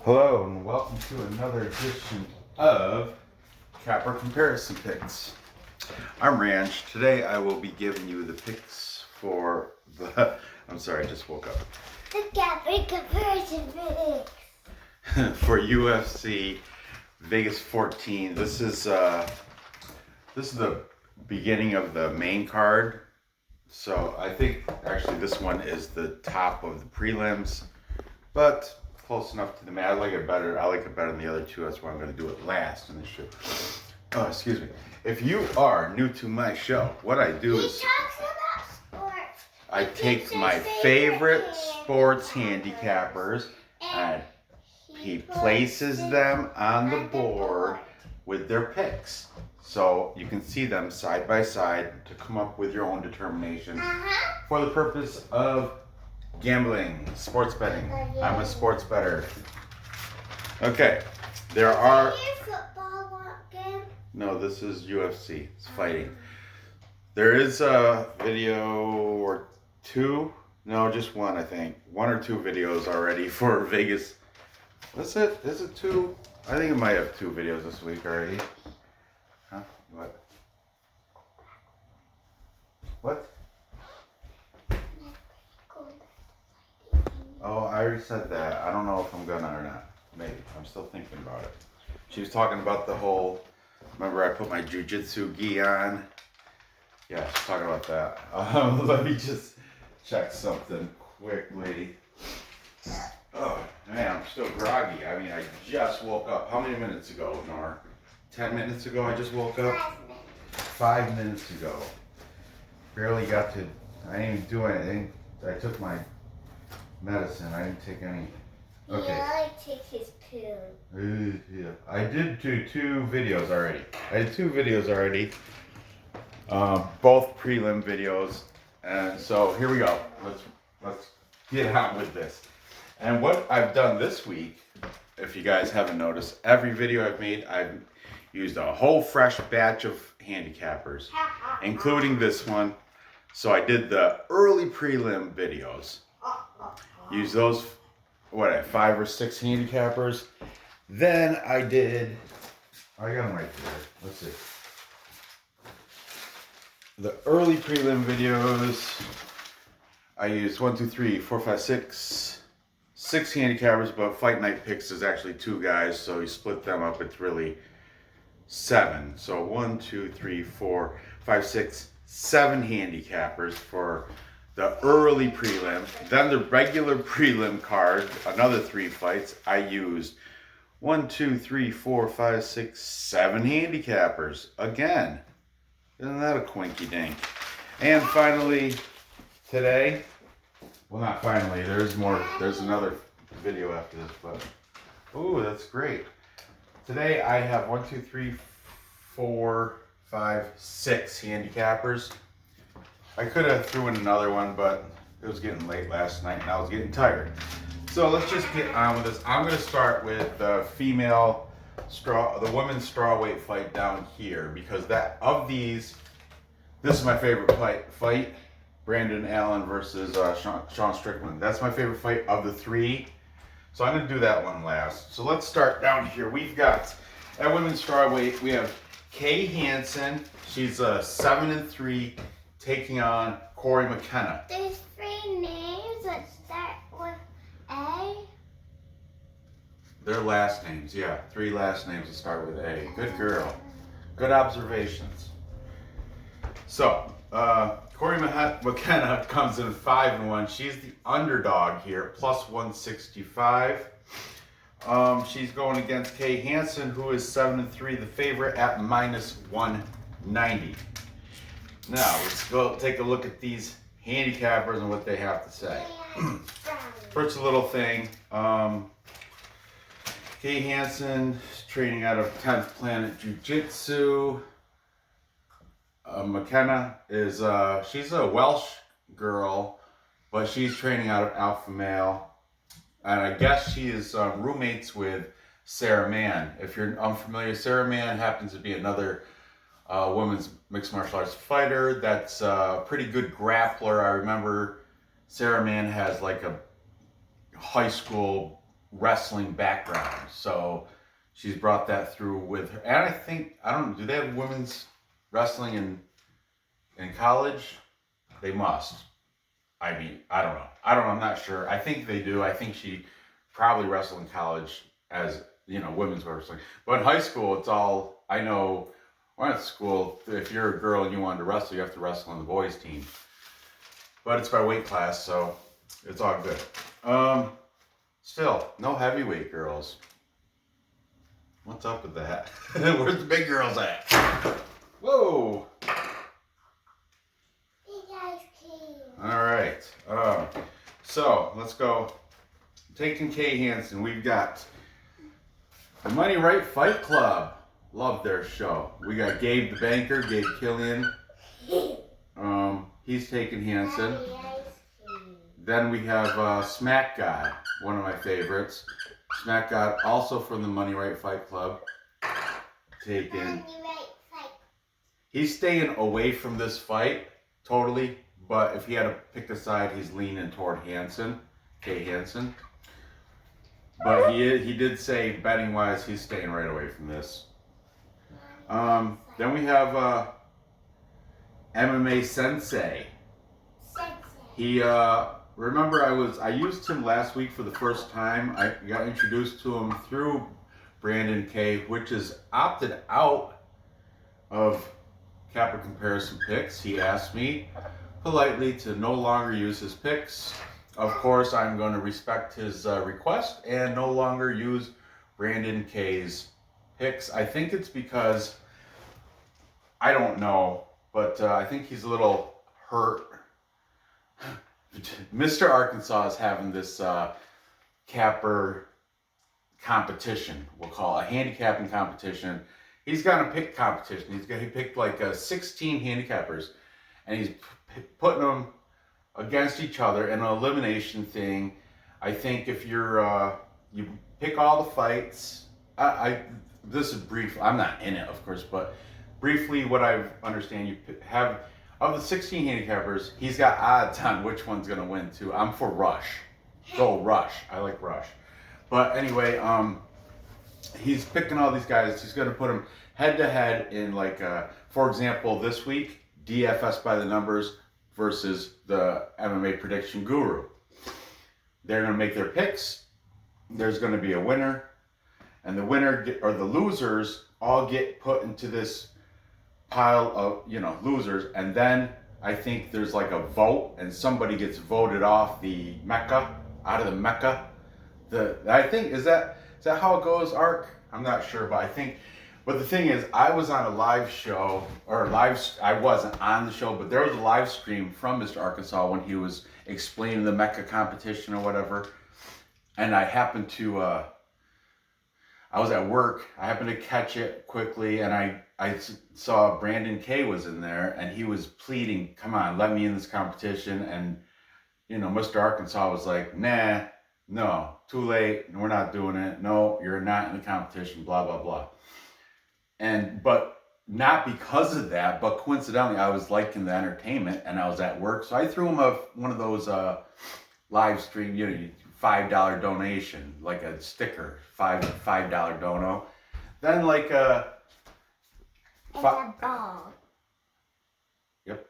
Hello and welcome to another edition of Capper Comparison Picks. I'm Ranch. Today I will be giving you the picks for the... I'm sorry, I just woke up. The Capper Comparison Picks. For UFC Vegas 14. This is the beginning of the main card. So I think actually this one is the top of the prelims, but close enough to the main. I like it better than the other two. That's why I'm going to do it last in this show. Oh, excuse me. If you are new to my show, what I do is talks about sports. I take my favorite sports handicappers and he places them on the board with their picks. So you can see them side by side to come up with your own determination for the purpose of gambling, sports betting. I'm a sports bettor. Okay, there are... Is your football game? No, this is UFC. It's fighting. There is a video or two. No, just one, I think. One or two videos already for Vegas. That's it? Is it two? I think it might have two videos this week already. Huh? What? What? Oh, I already said that. I don't know if I'm gonna or not. Maybe. I'm still thinking about it. She was talking about the whole... Remember I put my jiu-jitsu gi on? Yeah, she's talking about that. Let me just check something quickly. Oh, man, I'm still groggy. I mean, I just woke up. How many minutes ago, Nor? 10 minutes ago I just woke up? 5 minutes ago. Barely got to... I didn't even do anything. I took my medicine. I didn't take any. Okay. Yeah, I take his pill. Yeah. I did do two videos already. Both prelim videos. And so here we go. Let's get on with this. And what I've done this week, if you guys haven't noticed, every video I've made, I've used a whole fresh batch of handicappers, including this one. So I did the early prelim videos. Use those, 5 or 6 handicappers. Then I got them right there. Let's see. The early prelim videos, I used 1, 2, 3, 4, 5, 6 handicappers, but Fight Night Picks is actually 2 guys, so you split them up, it's really 7. So 1, 2, 3, 4, 5, 6, 7 handicappers for the early prelim. Then the regular prelim card, another 3 fights, I used 1, 2, 3, 4, 5, 6, 7 handicappers. Again, isn't that a quinky dink? And finally, today, well, not finally, there's another video after this, but, ooh, that's great. Today I have 1, 2, 3, 4, 5, 6 handicappers. I could have threw in another one, but it was getting late last night and I was getting tired. So let's just get on with this. I'm going to start with the the women's strawweight fight down here, because this is my favorite fight. Brandon Allen versus Sean Strickland. That's my favorite fight of the 3. So I'm going to do that one last. So let's start down here. We've got, at women's strawweight, we have Kay Hansen. She's 7-3. Taking on Cory Mckenna. There's 3 names that start with A. Their last names, yeah. 3 last names that start with A. Good girl. Good observations. So, Cory McKenna comes in 5-1. She's the underdog here, plus 165. She's going against Kay Hansen, who is 7-3, the favorite at minus 190. Now, let's go take a look at these handicappers and what they have to say. First little thing, Kay Hansen is training out of 10th Planet Jiu-Jitsu. McKenna is, she's a Welsh girl, but she's training out of Alpha Male. And I guess she is roommates with Sarah Mann. If you're unfamiliar, Sarah Mann happens to be another women's mixed martial arts fighter that's a pretty good grappler. I remember Sarah Mann has like a high school wrestling background, so she's brought that through with her. And I think, I don't know, do they have women's wrestling in college? They must. I mean, I don't know. I'm not sure. I think they do. I think she probably wrestled in college as, you know, women's wrestling. But in high school, it's all, I know, when at school, if you're a girl and you wanted to wrestle, you have to wrestle on the boys' team. But it's by weight class, so it's all good. Still, no heavyweight girls. What's up with that? Where's the big girls at? Whoa! All right. So let's go. Taking K Hansen, we've got the Money Right Fight Club. Love their show. We got Gabe the Banker, Gabe Killian. He's taking Hansen. Then we have Smack God, one of my favorites. Smack God, also from the Money Right Fight Club. Taking. He's staying away from this fight totally, but if he had to pick a side, he's leaning toward Hansen, K Hansen. But he did say betting wise, he's staying right away from this. Then we have Mma Sensei. He remember I used him last week for the first time. I got introduced to him through Brandon K, which is opted out of Capper Comparison Picks. He asked me politely to no longer use his picks. Of course, I'm going to respect his request and no longer use Brandon K's picks. I think it's because, I don't know, but I think he's a little hurt. Mr. Arkansas is having this capper competition, we'll call it a handicapping competition. He's got a pick competition. He picked like 16 handicappers, and he's putting them against each other in an elimination thing. I think if you're you pick all the fights. This is brief. I'm not in it, of course, but briefly, what I understand, you have of the 16 handicappers, he's got odds on which one's gonna win too. I'm for Rush. Go Rush. I like Rush. But anyway, he's picking all these guys. He's gonna put them head to head in like, for example, this week, DFS by the numbers versus the MMA prediction guru. They're gonna make their picks. There's gonna be a winner, and the winner or the losers all get put into this pile of, you know, losers, and then I think there's like a vote, and somebody gets voted off the Mecca, out of the Mecca. I think is that how it goes, Ark? I'm not sure, but I think. But the thing is, I was on a live show, I wasn't on the show, but there was a live stream from Mr. Arkansas when he was explaining the Mecca competition or whatever, and I happened to. I was at work. I happened to catch it quickly, and I saw Brandon K was in there, and he was pleading, "Come on, let me in this competition." And you know, Mr. Arkansas was like, "Nah, no, too late. We're not doing it. No, you're not in the competition." Blah blah blah. But not because of that, but coincidentally, I was liking the entertainment, and I was at work, so I threw him one of those live stream, you know, $5 donation, like a sticker, $5 dono. Then like it's a ball. Yep.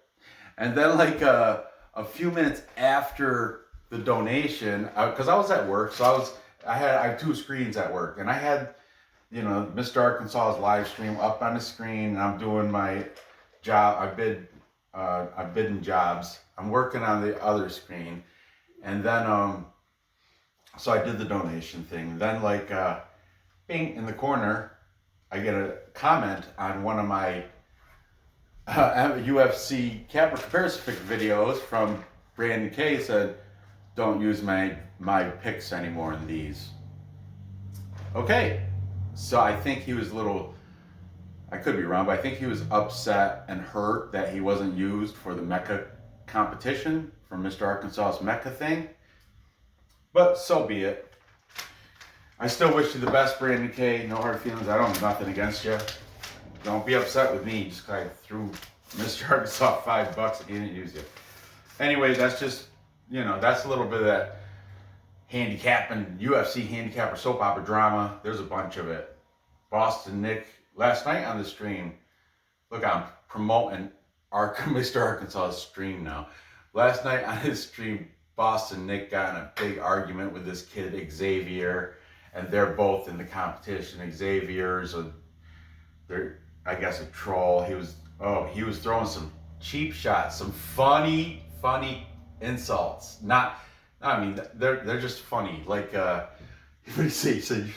And then like a few minutes after the donation, because I was at work, so I have two screens at work, and I had, you know, Mr. Arkansas's live stream up on the screen, and I'm doing my job. I'm bidding jobs. I'm working on the other screen, and then so I did the donation thing. Then like bing, in the corner, I get a comment on one of my UFC Capper Comparison Pick videos from Brandon K. Said, "Don't use my picks anymore in these." Okay, so I think he was a little, I could be wrong, but I think he was upset and hurt that he wasn't used for the Mecca competition for Mr. Arkansas's Mecca thing. But so be it. I still wish you the best, Brandon K. No hard feelings. I don't have nothing against you. Don't be upset with me. Just kind of threw Mr. Arkansas $5 and he didn't use it. Anyway, that's just, you know, that's a little bit of that handicapping, UFC handicapper soap opera drama. There's a bunch of it. Boston Nick, last night on the stream, look, I'm promoting Mr. Arkansas's stream now. Last night on his stream, Boston Nick got in a big argument with this kid, Xavier, and they're both in the competition. Xavier's I guess a troll. He was throwing some cheap shots, some funny insults. I mean, they're just funny. Like, what do you say? He said,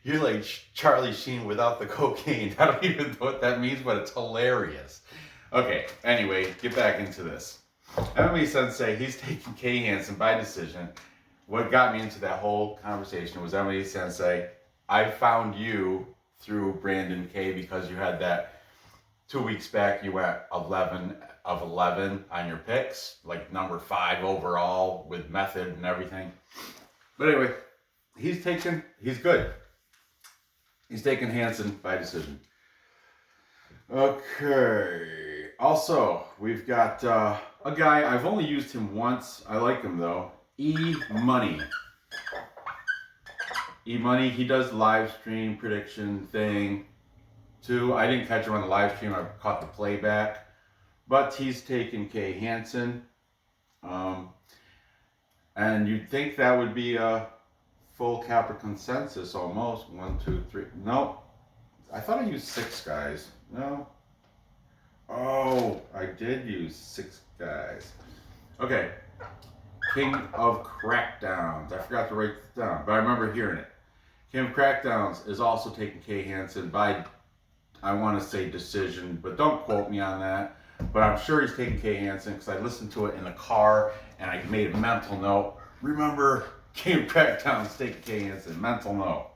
you're like Charlie Sheen without the cocaine. I don't even know what that means, but it's hilarious. Okay, anyway, get back into this. Mma Sensei, he's taking Kay Hansen by decision. What got me into that whole conversation was Mma Sensei, I found you through Brandon K because you had that 2 weeks back, you went 11 of 11 on your picks, like number 5 overall with method and everything. But anyway, he's good. He's taking Hansen by decision. Okay. Also, we've got a guy, I've only used him once. I like him though. E-Money. E-Money, he does live stream prediction thing too. I didn't catch him on the live stream. I caught the playback. But he's taken Kay Hansen. And you'd think that would be a full capper consensus almost. 1, 2, 3. No. I thought I used 6 guys. No. Oh, I did use 6 guys. Okay. King of Crackdowns. I forgot to write it down, but I remember hearing it. King of Crackdowns is also taking Kay Hansen by, I want to say decision, but don't quote me on that. But I'm sure he's taking Kay Hansen because I listened to it in the car and I made a mental note. Remember, King of Crackdowns taking Kay Hansen. Mental note.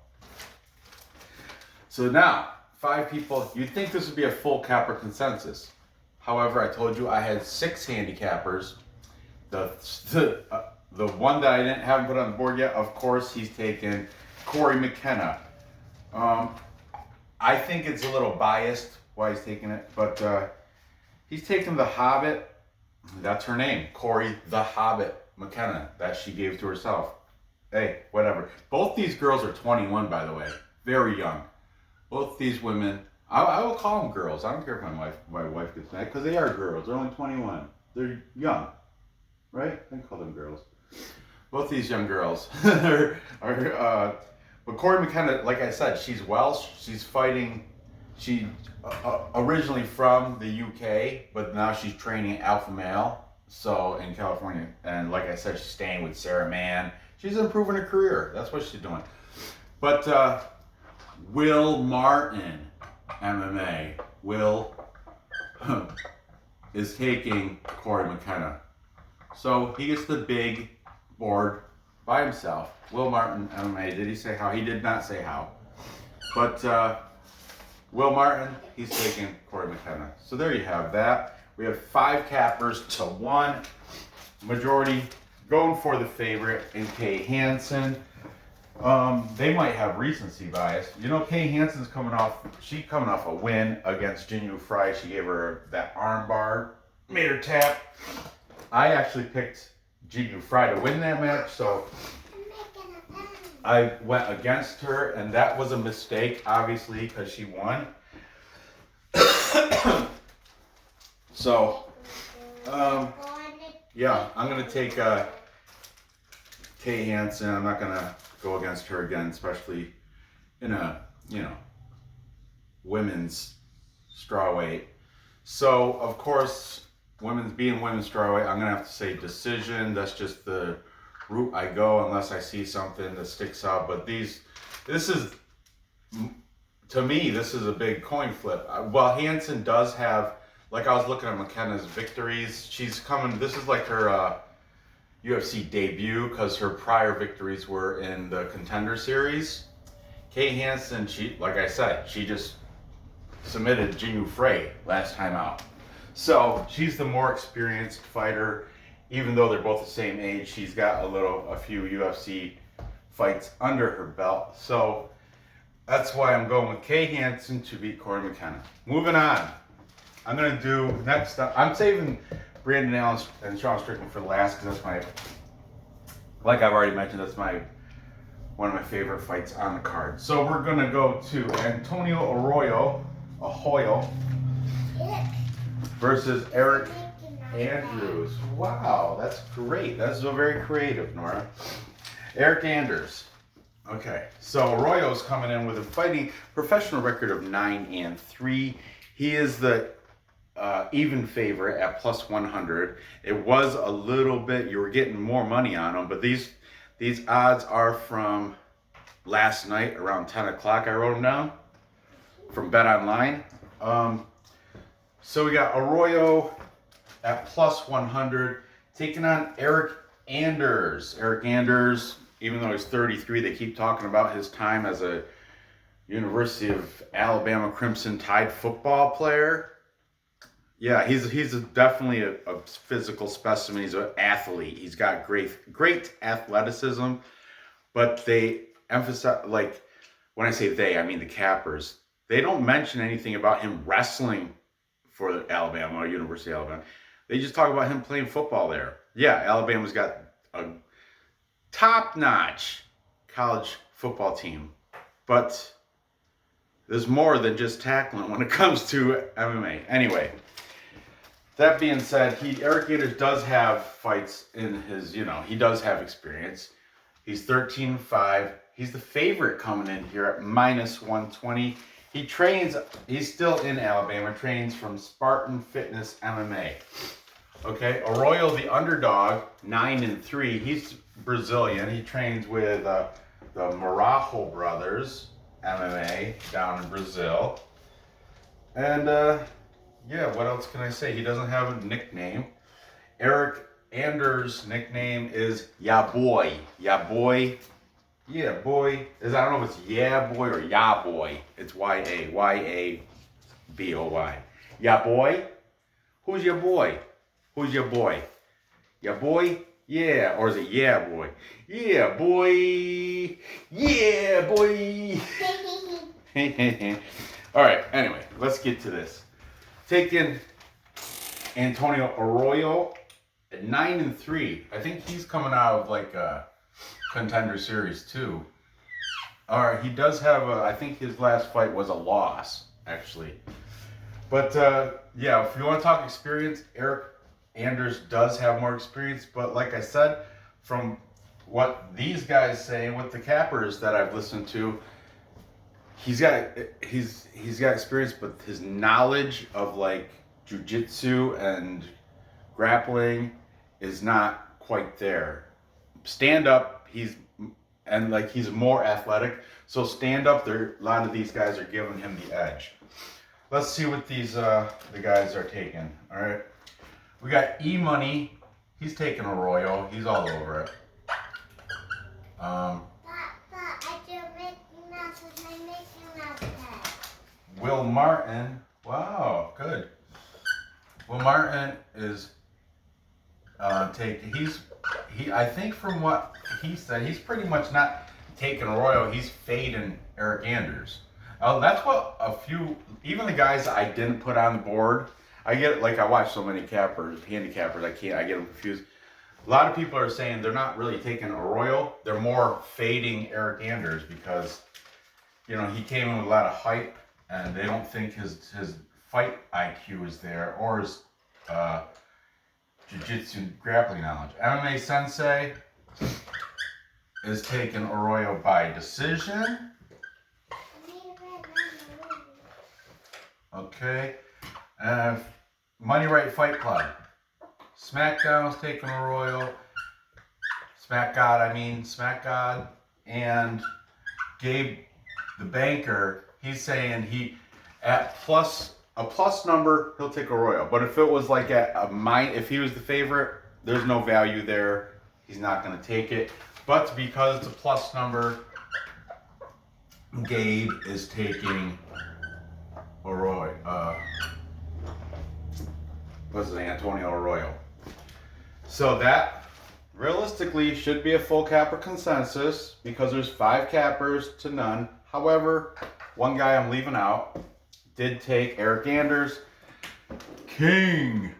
So now, 5 people. You'd think this would be a full capper consensus. However, I told you I had 6 handicappers. The one that I haven't put on the board yet, of course, he's taken Cory Mckenna. I think it's a little biased why he's taking it, but he's taken the Hobbit. That's her name, Cory the Hobbit Mckenna, that she gave to herself. Hey, whatever. Both these girls are 21, by the way, very young. Both these women, I will call them girls. I don't care if my wife gets mad because they are girls. They're only 21. They're young. Right? I can call them girls. Both these young girls but Cory Mckenna, like I said, she's Welsh. She's fighting. She originally from the UK, but now she's training alpha male. So in California, and like I said, she's staying with Sarah Mann. She's improving her career. That's what she's doing. But Will Martin, MMA, Will is taking Cory Mckenna. So he gets the big board by himself. Will Martin, MMA. Did he say how? He did not say how. But Will Martin, he's taking Cory Mckenna. So there you have that. We have 5 cappers to 1. Majority going for the favorite in Kay Hansen. They might have recency bias. You know, Kay Hansen's coming off a win against Jinyu Fry. She gave her that arm bar, made her tap. I actually picked Jinyu Fry to win that match, so I went against her, and that was a mistake, obviously, because she won. So, yeah, I'm going to take Kay Hansen. I'm not going to go against her again, especially in a, women's strawweight. So, of course, women's strawweight, I'm going to have to say decision. That's just the route I go unless I see something that sticks out. But to me, this is a big coin flip. While Hansen does have, like I was looking at McKenna's victories, she's coming, this is like her UFC debut because her prior victories were in the Contender Series. Kay Hansen, like I said, she just submitted Jinyu Fry last time out. So she's the more experienced fighter, even though they're both the same age. She's got a few UFC fights under her belt. So that's why I'm going with Kay Hansen to beat Cory Mckenna. Moving on. I'm going to do next up. I'm saving Brandon Allen and Sean Strickland for last because that's like I've already mentioned, that's one of my favorite fights on the card. So we're gonna go to Antonio Arroyo, a Hoyle, versus Eryk Andrews. Wow, that's great. That's so very creative, Nora. Eryk Andrews. Okay, so Arroyo's coming in with a fighting professional record of 9-3. He is the even favorite at plus 100. It was a little bit, you were getting more money on him, but these odds are from last night around 10 o'clock. I wrote them down from Bet Online. So we got Arroyo at plus 100 taking on Eryk Andrews. Eryk Andrews, even though he's 33, they keep talking about his time as a University of Alabama Crimson Tide football player. Yeah, he's definitely a physical specimen. He's an athlete. He's got great athleticism, but they emphasize, like, when I say they, I mean the Cappers. They don't mention anything about him wrestling for Alabama or University of Alabama. They just talk about him playing football there. Yeah, Alabama's got a top-notch college football team, but there's more than just tackling when it comes to MMA. Anyway, that being said, Eryk Andrews does have fights in his, he does have experience. He's 13-5. He's the favorite coming in here at minus 120. He's still in Alabama, trains from Spartan Fitness MMA. Okay, Arroyo, the underdog, 9-3. He's Brazilian. He trains with the Marajo brothers, MMA, down in Brazil. And, yeah, what else can I say? He doesn't have a nickname. Eryk Andrews' nickname is Ya Boy. Ya Boy. Yeah, boy. I don't know if it's Yeah Boy or Ya Boy. It's Y-A. Y-A-B-O-Y. Ya Boy? Who's your boy? Who's your boy? Ya Boy? Yeah. Or is it Yeah Boy? Yeah, boy. Yeah, boy. All right, anyway, let's get to this. Taking Antonio Arroyo at 9-3. I think he's coming out of like a Contender Series 2. All right, he does have I think his last fight was a loss, actually. But yeah, if you want to talk experience, Eryk Andrews does have more experience. But like I said, from what these guys say, what the cappers that I've listened to, he's got experience, but his knowledge of like jiu-jitsu and grappling is not quite there. Stand up, he's more athletic. So stand up, a lot of these guys are giving him the edge. Let's see what the guys are taking. All right, we got E-Money. He's taking Arroyo. He's all over it. Will Martin. Wow, good. Will Martin is I think from what he said, he's pretty much not taking Arroyo. He's fading Eryk Andrews. That's what even the guys that I didn't put on the board, I get, like, I watch so many handicappers, I get them confused. A lot of people are saying they're not really taking Arroyo, they're more fading Eryk Andrews because, he came in with a lot of hype and they don't think his fight IQ is there or his jiu-jitsu grappling knowledge. Mma Sensei is taking Arroyo by decision. Okay. Money Right Fight Club. SmackDown's taking Arroyo. Smack God. And Gabe, the banker, he's saying a plus number, he'll take Arroyo. But if it was like if he was the favorite, there's no value there. He's not going to take it. But because it's a plus number, Gabe is taking Arroyo. Antonio Arroyo. So that realistically should be a full capper consensus because there's 5 cappers to none. However, one guy I'm leaving out did take Eryk Andrews, king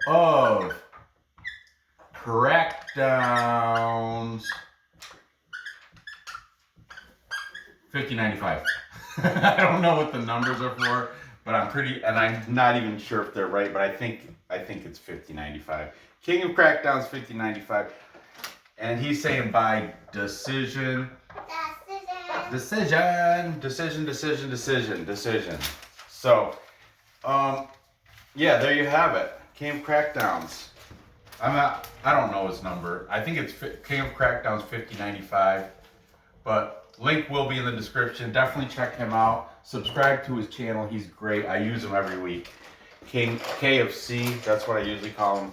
of Crackdowns 50.95. I don't know what the numbers are for, but I'm not even sure if they're right, but I think it's 50.95. King of Crackdowns 50.95, and he's saying by decision. Decision. So, yeah, there you have it. King of Crackdowns. I don't know his number. I think it's King of Crackdowns 50.95, but link will be in the description. Definitely check him out. Subscribe to his channel. He's great. I use him every week. King KFC, that's what I usually call him.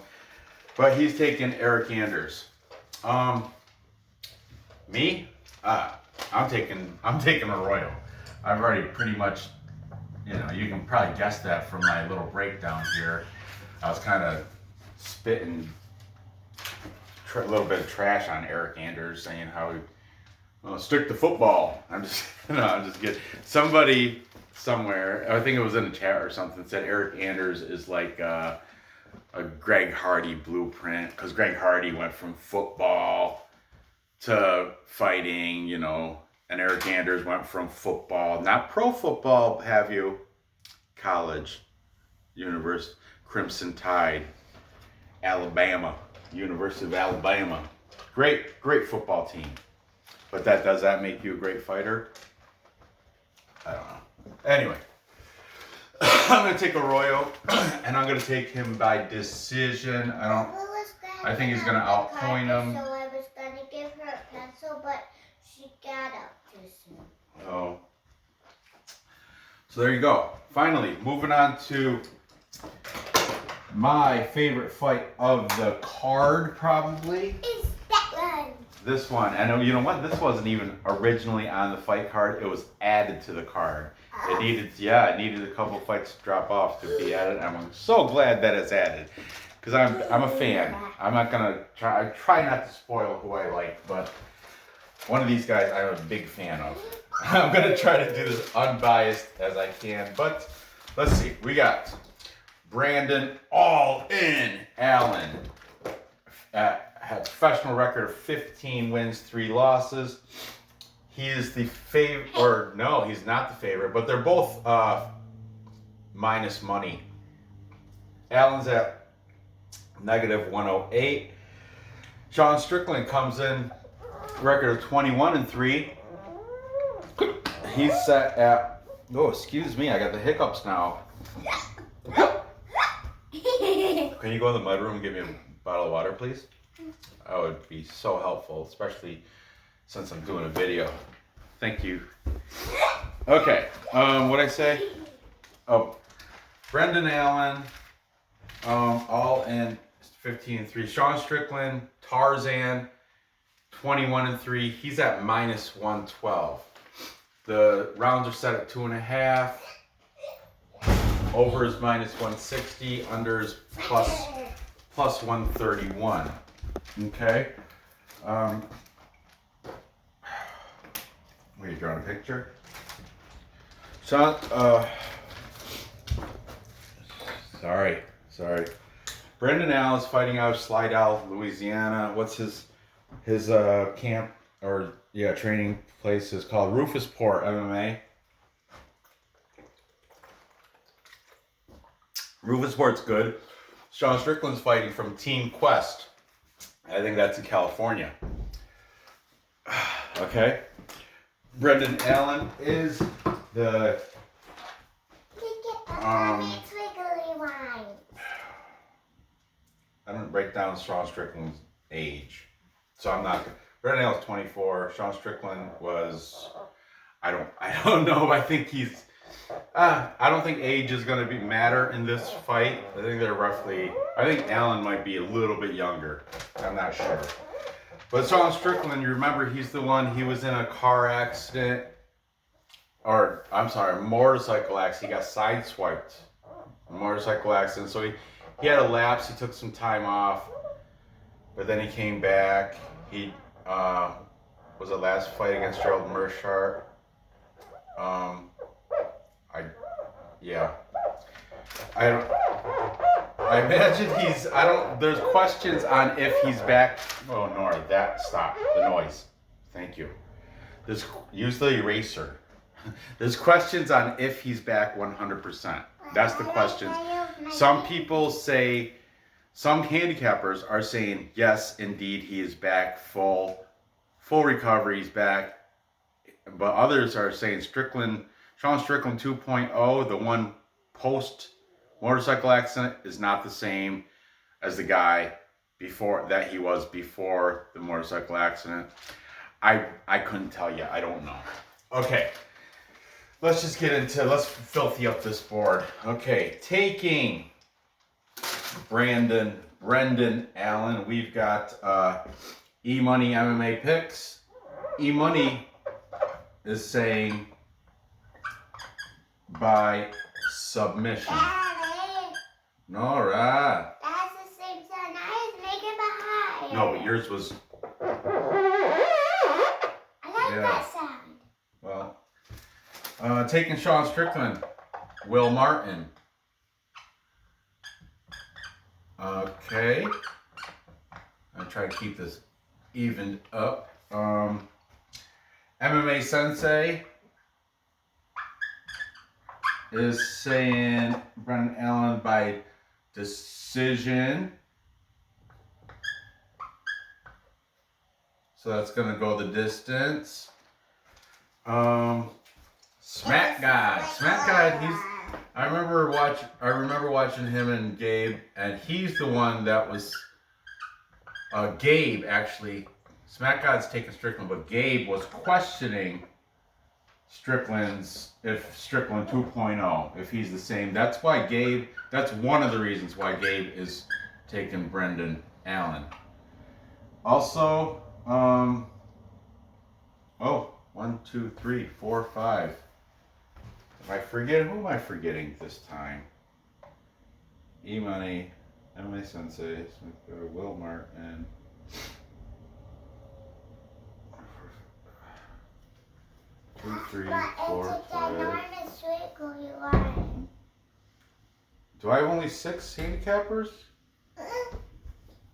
But he's taking Eryk Anders. Me? I'm taking Arroyo. I've already pretty much, you can probably guess that from my little breakdown here. I was kind of spitting a little bit of trash on Eryk Anders, saying how he stick to football. I'm just kidding. Somebody somewhere, I think it was in a chat or something, said Eryk Anders is like a Greg Hardy blueprint, because Greg Hardy went from football to fighting, and Eryk Anders went from football, not pro football, have you, college, University, Crimson Tide, Alabama, University of Alabama. Great football team. But does that make you a great fighter? I don't know. Anyway, I'm going to take Arroyo, and I'm going to take him by decision. I think he's going to outpoint him. So I was going to give her a pencil, but she got up too soon. Oh. So there you go. Finally, moving on to my favorite fight of the card, probably. It's Strickland. This one. And you know what? This wasn't even originally on the fight card. It was added to the card. It needed a couple fights to drop off to be added. I'm so glad that it's added, because I'm a fan. I'm not gonna try. I try not to spoil who I like, but one of these guys I'm a big fan of. I'm gonna try to do this unbiased as I can. But let's see. We got Brandon All In Allen. Had a professional record of 15 wins, 3 losses. He is the favorite, or no, he's not the favorite, but they're both minus money. Allen's at -108. Sean Strickland comes in, record of 21-3. He's set at, oh, excuse me, I got the hiccups now. Can you go in the mudroom and give me a bottle of water, please? That would be so helpful, especially since I'm doing a video. Thank you. Okay, what'd I say? Oh, Brendan Allen, all in 15-3. Sean Strickland, Tarzan, 21-3. He's at -112. The rounds are set at 2.5. Over is -160. Under is plus 131. Okay. Were you drawing a picture? Sean, sorry. Brendan Allen is fighting out of Slidell, Louisiana. What's his camp or training place is called Rufus Port MMA. Rufus Port's good. Sean Strickland's fighting from Team Quest. I think that's in California. Okay. Brendan Allen is the I don't break down Sean Strickland's age, so I'm not. Brendan Allen's 24. Sean Strickland was, I don't know. I think he's. I don't think age is going to matter in this fight. I think they're roughly. I think Allen might be a little bit younger. I'm not sure. But Sean Strickland, you remember, he's the one. He was in a car accident, or I'm sorry, a motorcycle accident. He got sideswiped. A motorcycle accident. So he had a lapse. He took some time off, but then he came back. He was the last fight against Gerald Mershart. I I imagine there's questions on if he's back. Oh, Nora, stop the noise. Thank you. Use the eraser. There's questions on if he's back 100%. That's the questions. Some people say, some handicappers are saying, yes, indeed, he is back, full recovery, he's back. But others are saying Sean Strickland 2.0, the one post motorcycle accident, is not the same as the guy that he was before the motorcycle accident. I couldn't tell you. I don't know. Okay. Let's filthy up this board. Okay. Taking Brendan Allen. We've got E-Money MMA picks. E-Money is saying by submission. Daddy, Nora. that's the same sound I was making behind. No, but yours was. I like that sound. Well, taking Sean Strickland, Will Martin. Okay. I'll try to keep this evened up. Mma Sensei is saying Brendan Allen by decision. So that's gonna go the distance. Smack Guy, I remember watching him and Gabe, and he's the one that was Gabe actually. Smack God's taking Strickland, but Gabe was questioning Strickland 2.0, if he's the same. That's one of the reasons why Gabe is taking Brendan Allen. Also, 1, 2, 3, 4, 5. Who am I forgetting this time? E-Money, Mma Sensei, Will Martin. 2, 3, 4, 5. Do I have only 6 handicappers?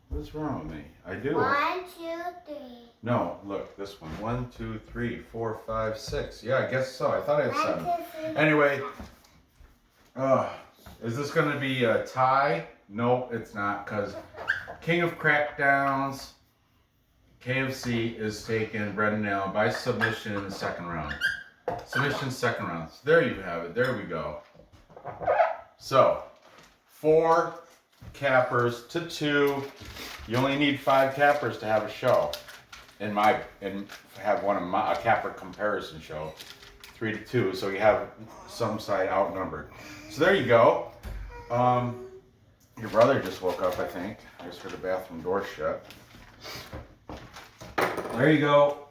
What's wrong with me? I do. 1, 2, 3. No, look, this one. 1, 2, 3, 4, 5, 6. Yeah, I guess so. I thought I had 7. Anyway, is this going to be a tie? No, it's not, because King of Crackdowns, KFC, is taking Brendan Allen by submission in the second round. Submission second round. So there you have it. There we go. So, 4 cappers to 2. You only need 5 cappers to have a show. And have a capper comparison show. 3 to 2. So you have some side outnumbered. So there you go. Your brother just woke up, I think. I just heard the bathroom door shut. There you go.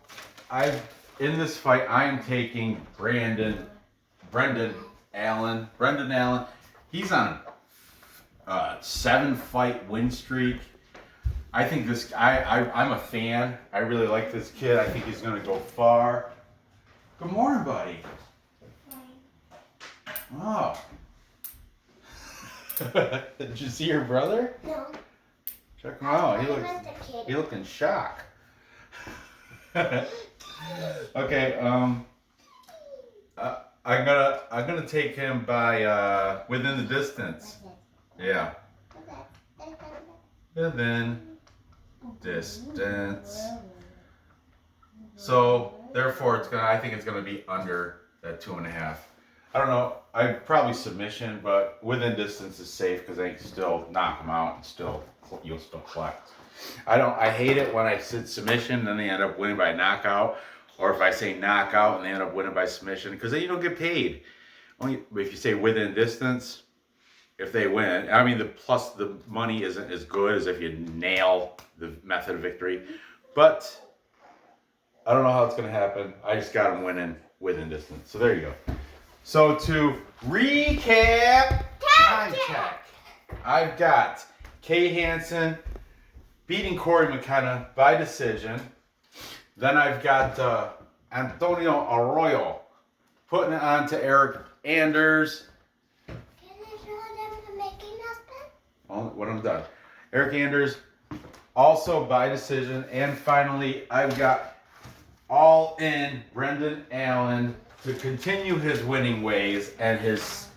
In this fight, I am taking Brendan Allen. Brendan Allen. He's on a 7-fight win streak. I think I'm a fan. I really like this kid. I think he's going to go far. Good morning, buddy. Oh. Did you see your brother? No. Check him out. He looked in shock. Okay, I'm gonna take him by within the distance. Yeah. Within distance. So therefore, I think it's gonna be under that 2.5. I don't know. I'd probably submission, but within distance is safe because I can still knock him out and you'll still collect. I hate it when I said submission and then they end up winning by knockout, or if I say knockout and they end up winning by submission, because then you don't get paid. Only if you say within distance, if they win, I mean the money isn't as good as if you nail the method of victory. But I don't know how it's gonna happen. I just got them winning within distance. So there you go. So to recap, time check. I've got Kay Hansen beating Cory Mckenna by decision. Then I've got Antonio Arroyo putting it on to Eryk Anders. Can I show them the Mickey Mouse pen? when I'm done. Eryk Anders, also by decision. And finally, I've got all in Brendan Allen to continue his winning ways and his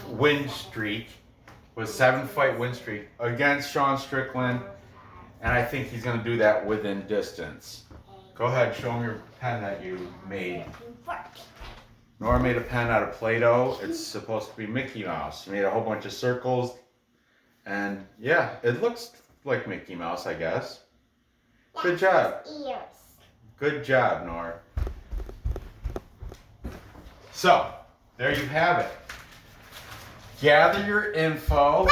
win streak, with 7-fight win streak against Sean Strickland. And I think he's going to do that within distance. Go ahead, show him your pen that you made. Nora made a pen out of Play-Doh. It's supposed to be Mickey Mouse. She made a whole bunch of circles. And yeah, it looks like Mickey Mouse, I guess. Good job. Ears. Good job, Nora. So, there you have it. Gather your info.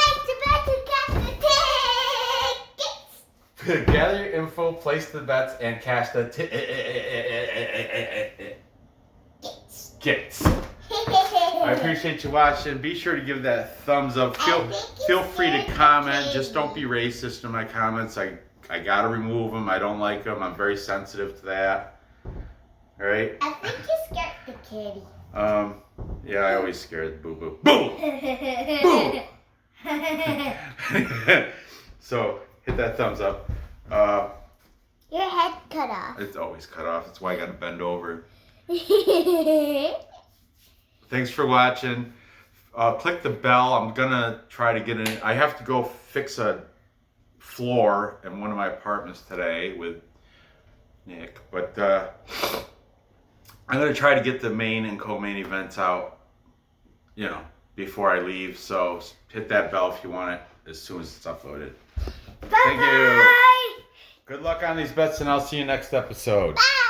Gather your info, place the bets, and cash the tickets. I appreciate you watching. Be sure to give that thumbs up. Feel free to comment. Just don't be racist in my comments. I gotta remove them. I don't like them. I'm very sensitive to that. All right. I think you scared the kitty. Yeah, I always scare the boo-boo. Boo! Boo! So, hit that thumbs up. Your head cut off. It's always cut off. That's why I gotta bend over. Thanks for watching. Click the bell. I'm gonna try to get in. I have to go fix a floor in one of my apartments today with Nick, but I'm gonna try to get the main and co-main events out, before I leave. So hit that bell if you want it as soon as it's uploaded. Bye. Thank you. Good luck on these bets, and I'll see you next episode. Bye.